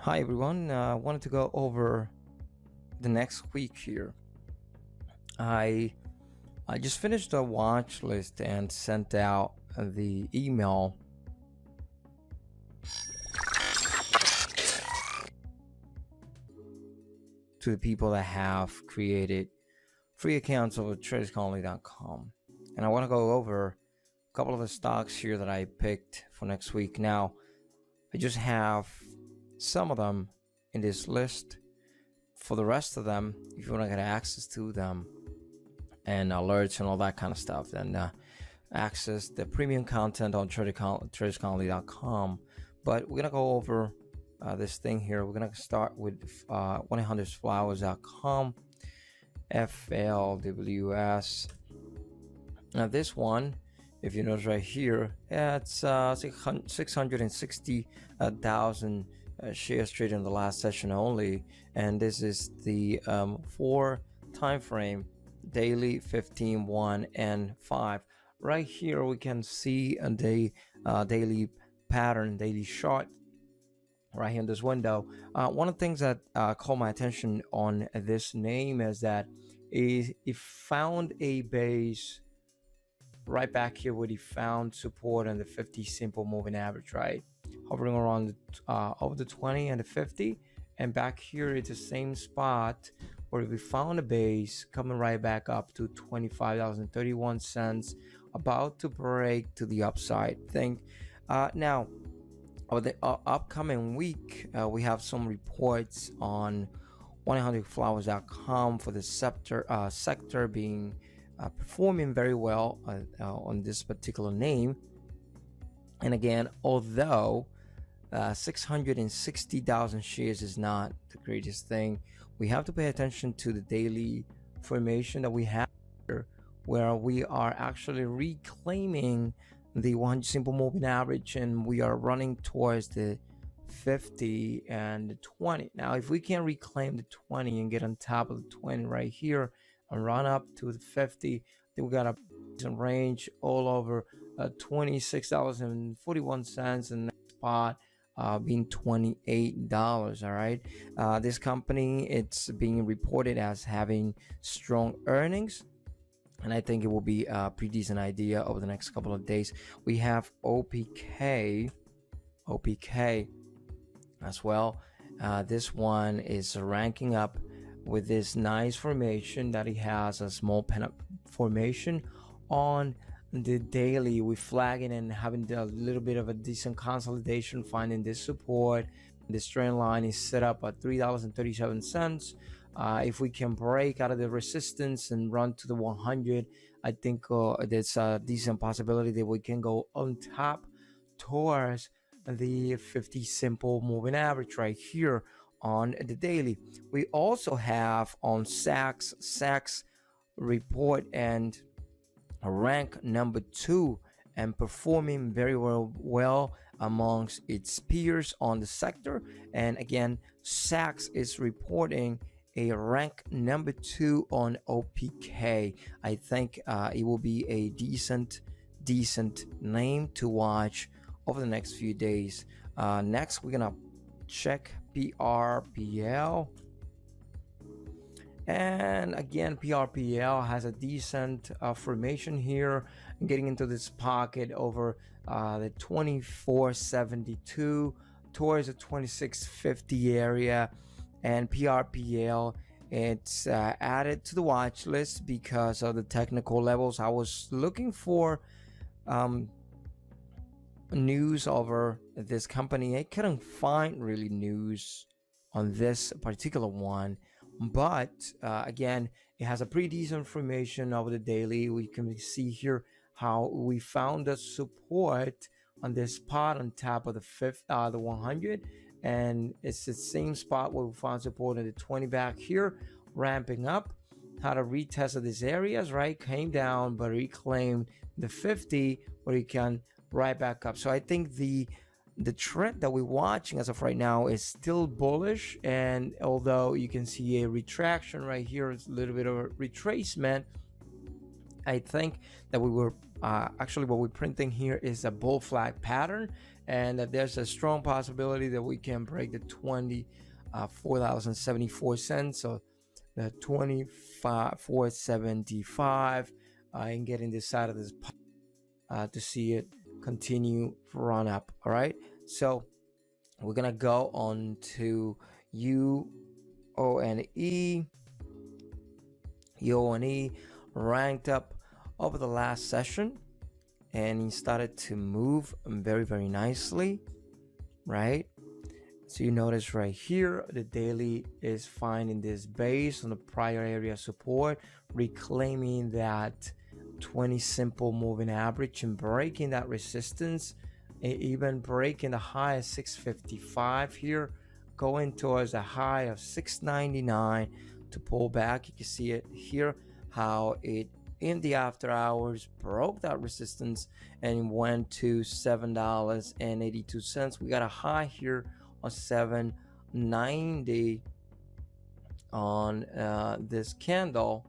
Hi everyone. I wanted to go over the next week here. I I just finished a watch list and sent out the email to the people that have created free accounts over tradescolony.com. And I want to go over a couple of the stocks here that I picked for next week. Now, I just have some of them in this list. For the rest of them, if you want to get access to them and alerts and all that kind of stuff, then access the premium content on tradescolony.com. But we're going to go over this thing here. We're going to start with 1-800-flowers.com, FLWS. Now, this one, if you notice right here, it's 660,000 shares traded in the last session only, and this is the 4 time frame, daily, 15, 1, and 5. Right here we can see a daily pattern, daily chart right here in this window. One of the things that caught my attention on this name is that it found a base right back here where he found support on the 50 simple moving average, right? Hovering around over the 20 and the 50, and back here it's the same spot where we found a base coming right back up to $25.31, about to break to the upside. Now over the upcoming week, we have some reports on 1-800-flowers.com for the sector being performing very well on this particular name. And again, although 660,000 shares is not the greatest thing, we have to pay attention to the daily formation that we have here, where we are actually reclaiming the 100 simple moving average, and we are running towards the 50 and the 20. Now, if we can reclaim the 20 and get on top of the 20 right here and run up to the 50, then we got a decent range all over $26.41, and next spot being $28. All right, this company, it's being reported as having strong earnings, and I think it will be a pretty decent idea over the next couple of days. We have OPK as well. This one is ranking up with this nice formation that he has, a small pen formation on the daily. We flagging and having a little bit of a decent consolidation, finding this support. This trend line is set up at $3.37. If we can break out of the resistance and run to the 100, I think there's a decent possibility that we can go on top towards the 50 simple moving average right here on the daily. We also have on Sachs report and rank number 2 and performing very well amongst its peers on the sector. And again, Sachs is reporting a rank number 2 on OPK. I think it will be a decent name to watch over the next few days. Next, we're gonna check PRPL. And again, PRPL has a decent formation here, getting into this pocket over the 2472 towards the 2650 area. And PRPL, it's added to the watch list because of the technical levels. I was looking for news over this company. I couldn't find really news on this particular one, but again, it has a pretty decent formation over the daily. We can see here how we found the support on this spot on top of the 100, and it's the same spot where we found support in the 20 back here, ramping up. Had a retest of these areas, right? Came down but reclaimed the 50, where you can right back up. So I think the trend that we're watching as of right now is still bullish, and although you can see a retraction right here, it's a little bit of a retracement. I think that we were actually, what we're printing here is a bull flag pattern, and there's a strong possibility that we can break the $24.74, so the 24.75, and get in this side of this to see it continue run up. All right, so we're gonna go on to UONE. UONE ranked up over the last session, and he started to move very, very nicely, right? So you notice right here, the daily is finding this base on the prior area support, reclaiming that 20 simple moving average and breaking that resistance, even breaking the high of 655 here, going towards a high of 699 to pull back. You can see it here, how it in the after hours broke that resistance and went to $7.82. We got a high here on 790 on this candle,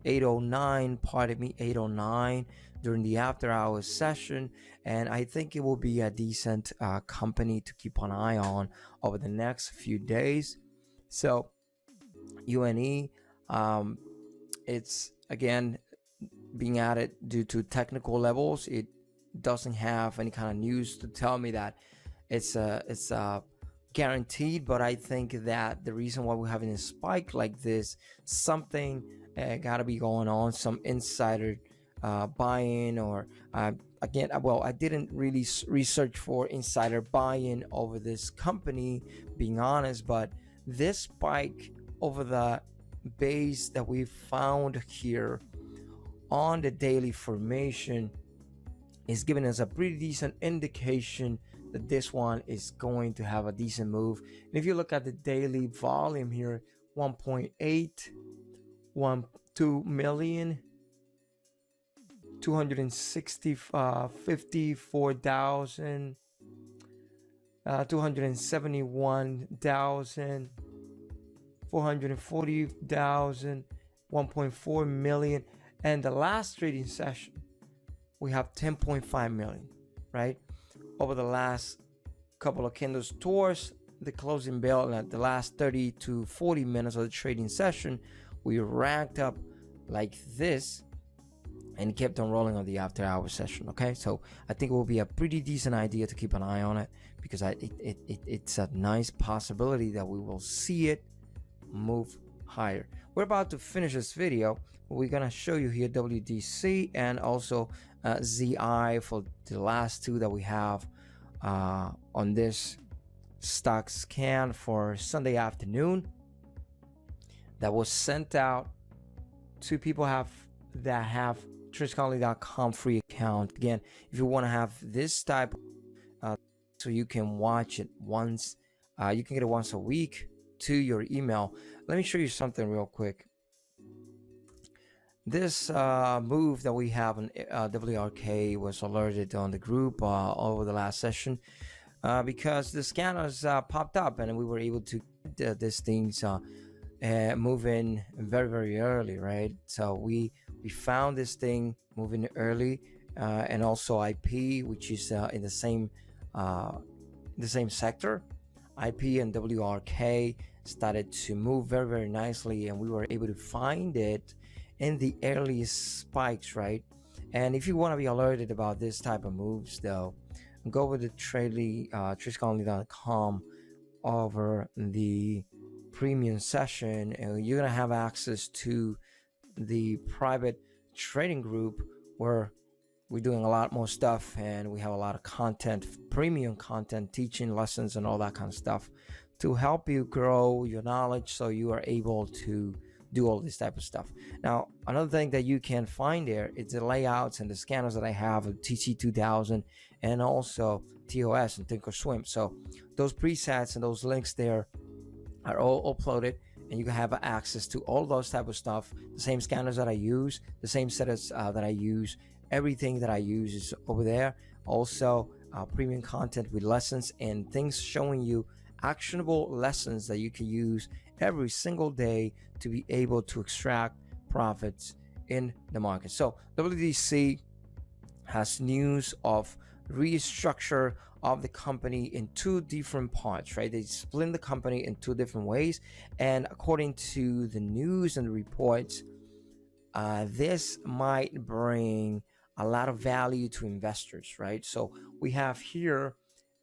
809, pardon me, 809 during the after hours session, and I think it will be a decent company to keep an eye on over the next few days. So UNE, it's again being added due to technical levels. It doesn't have any kind of news to tell me that it's guaranteed, but I think that the reason why we're having a spike like this, something got to be going on, some insider buy-in, or again, well, I didn't really research for insider buy-in over this company, being honest, but this spike over the base that we found here on the daily formation is giving us a pretty decent indication that this one is going to have a decent move. And if you look at the daily volume here, 1.812 million, 54,000, 271,000, 440,000, 1.4 million, and the last trading session we have 10.5 million, right? Over the last couple of candles towards the closing bell, and at the last 30 to 40 minutes of the trading session, we ranked up like this and kept on rolling on the after hour session. Okay, so I think it will be a pretty decent idea to keep an eye on it, because it's a nice possibility that we will see it move higher. We're about to finish this video. We're gonna show you here WDC and also ZI for the last two that we have on this stock scan for Sunday afternoon that was sent out to people that have trisconley.com free account. Again, if you want to have this type so you can watch it once, you can get it once a week to your email. Let me show you something real quick. This move that we have in WRK was alerted on the group over the last session because the scanners popped up, and we were able to get these things moving very, very early, right? So we found this thing moving early, and also IP, which is in the same sector. IP and WRK started to move very, very nicely, and we were able to find it in the earliest spikes, right? And if you want to be alerted about this type of moves, though, go over to trisconley.com over the premium session, and you're gonna have access to the private trading group where we're doing a lot more stuff, and we have a lot of content, premium content, teaching lessons and all that kind of stuff to help you grow your knowledge so you are able to do all this type of stuff. Now, another thing that you can find there is the layouts and the scanners that I have of TC2000 and also TOS and Thinkorswim. So those presets and those links there are all uploaded, and you can have access to all those type of stuff. The same scanners that I use, the same setups that I use, everything that I use is over there. Also premium content with lessons and things showing you actionable lessons that you can use every single day to be able to extract profits in the market. So WDC has news of restructure of the company in two different parts, right? They split the company in two different ways, and according to the news and the reports, this might bring a lot of value to investors, right? So we have here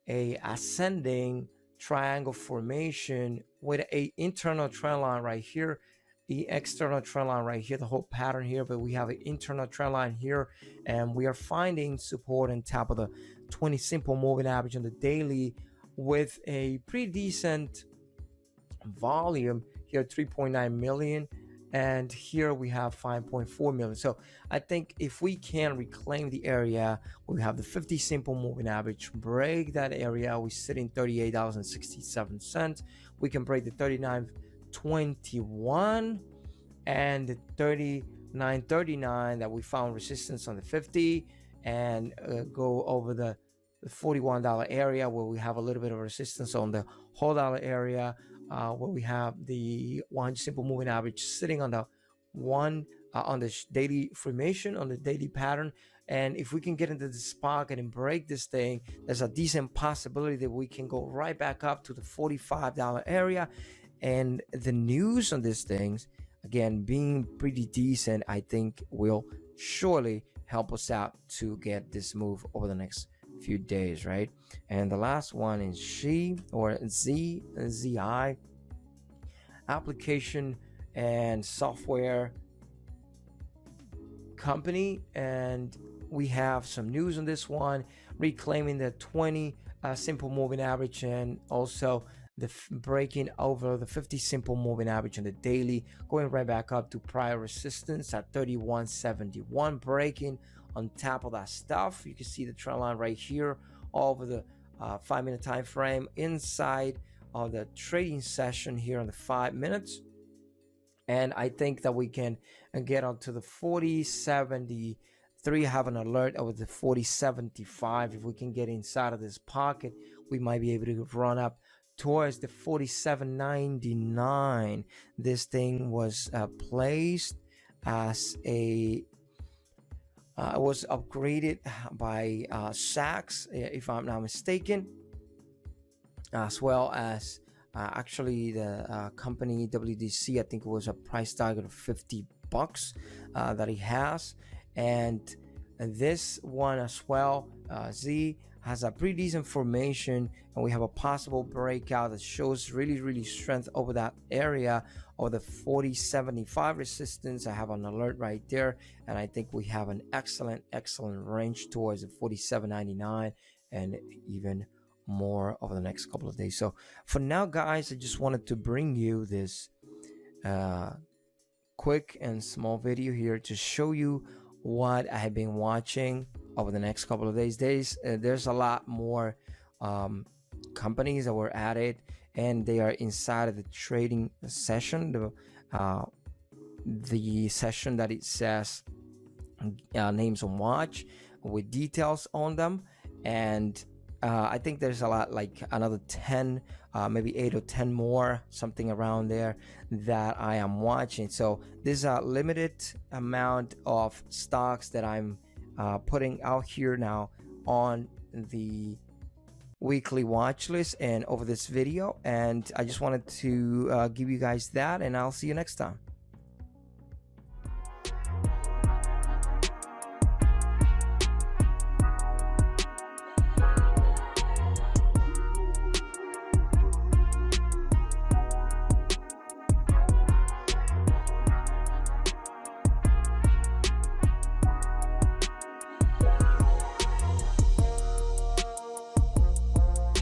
a ascending triangle formation with a internal trend line right here, the external trend line right here, the whole pattern here, but we have an internal trend line here, and we are finding support on top of the 20 simple moving average on the daily with a pretty decent volume here, 3.9 million, and here we have 5.4 million. So I think if we can reclaim the area, we have the 50 simple moving average, break that area, we sit in $38.67. We can break the 39.21 and the 39.39 that we found resistance on the 50, and go over the $41 area where we have a little bit of resistance on the whole dollar area, where we have the 100 simple moving average sitting on the on the daily formation, on the daily pattern. And if we can get into this pocket and break this thing, there's a decent possibility that we can go right back up to the $45 area. And the news on these things, again, being pretty decent, I think will surely help us out to get this move over the next few days, right? And the last one is ZI, application and software company, and we have some news on this one, reclaiming the 20 simple moving average, and also the breaking over the 50 simple moving average on the daily, going right back up to prior resistance at 31.71, breaking on top of that stuff. You can see the trend line right here over the 5-minute time frame inside of the trading session here on the 5 minutes. And I think that we can get onto the 40.73, have an alert over the 40.75. If we can get inside of this pocket, we might be able to run up towards the 47.99. This thing was placed as a was upgraded by Sachs, if I'm not mistaken, as well as actually the company WDC. I think it was a price target of $50 that he has, and this one as well, Z, has a pretty decent formation, and we have a possible breakout that shows really strength over that area of the 40.75 resistance. I have an alert right there, and I think we have an excellent range towards the 47.99 and even more over the next couple of days. So for now, guys, I just wanted to bring you this quick and small video here to show you what I have been watching over the next couple of days. There's a lot more companies that were added, and they are inside of the trading session, the session that it says names on watch with details on them. And I think there's a lot, like another 10, maybe 8 or 10 more, something around there, that I am watching. So there's a limited amount of stocks that I'm putting out here now on the weekly watch list and over this video. And I just wanted to give you guys that, and I'll see you next time.